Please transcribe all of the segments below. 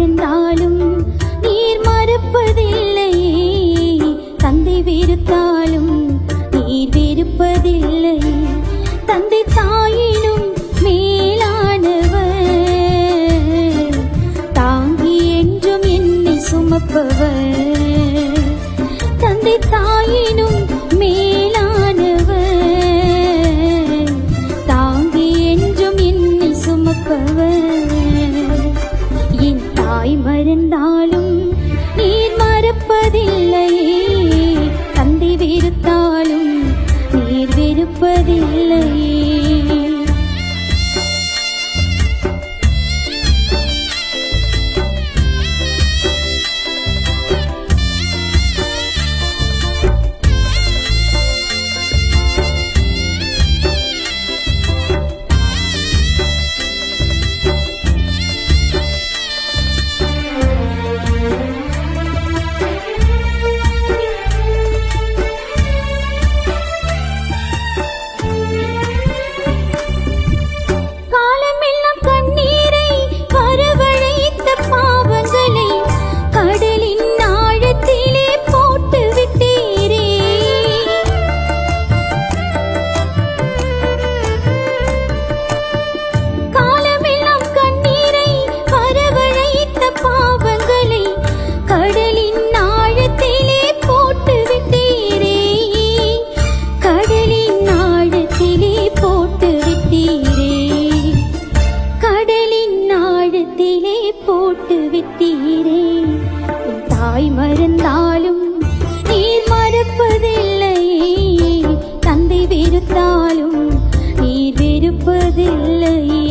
மறந்தாலும் நீர் மறப்பதில்லையே, தந்தை வெறுத்தாலும் நீர் வெறுப்பதில்லை. தந்தை தாயினும் மேலானவர், தாங்கி என்றும் என்னை சுமப்பவர். தந்தை தாயினும் மேலானவர், தாங்கி என்றும் என்னை சுமப்பவர். என் தாய் மறந்தாலும் நீர் மறப்பதில்லையே, தந்தை வெறுத்தாலும் நீர் வெறுப்பதில்லையே. போட்டு விட்டீரே. என் தாய் மறந்தாலும் நீர் மறப்பதில்லையே, தந்தை வெறுத்தாலும் நீர் வெறுப்பதில்லையே.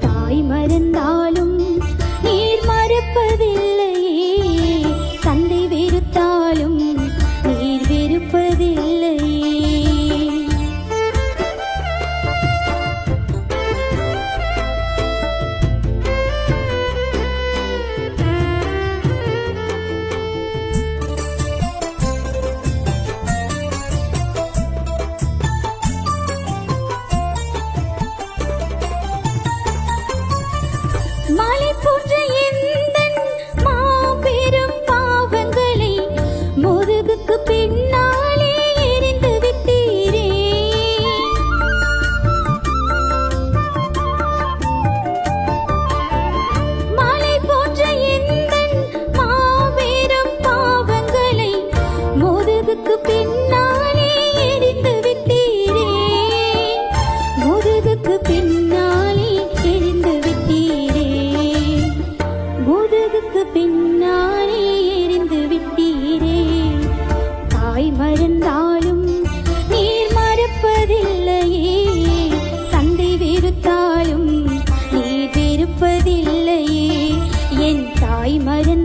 தாய் மறந்தாலும் நீர் மறப்பதில்லையே, தந்தை வெறுத்தாலும் நீர் வெறுப்பதில்லையே. மலை போன்ற எந்தன் மாபெரும் பாவங்களை முதுகுக்கு பின்னாலே எறிந்து விட்டீரே. மலை போன்ற எந்தன் மாபெரும் பாவங்களை முதுகுக்கு பின்னாலே எறிந்து விட்டீரே. முதுகுக்கு பின்னாலே எறிந்து விட்டீரே, முதுகுக்கு பின்னாலே எறிந்து விட்டீரே. தாய் மறந்தாலும் நீர் மறப்பதில்லையே, தந்தை வெறுத்தாலும் நீர் வெறுப்பதில்லையே. என் தாய் மறந்தாலும்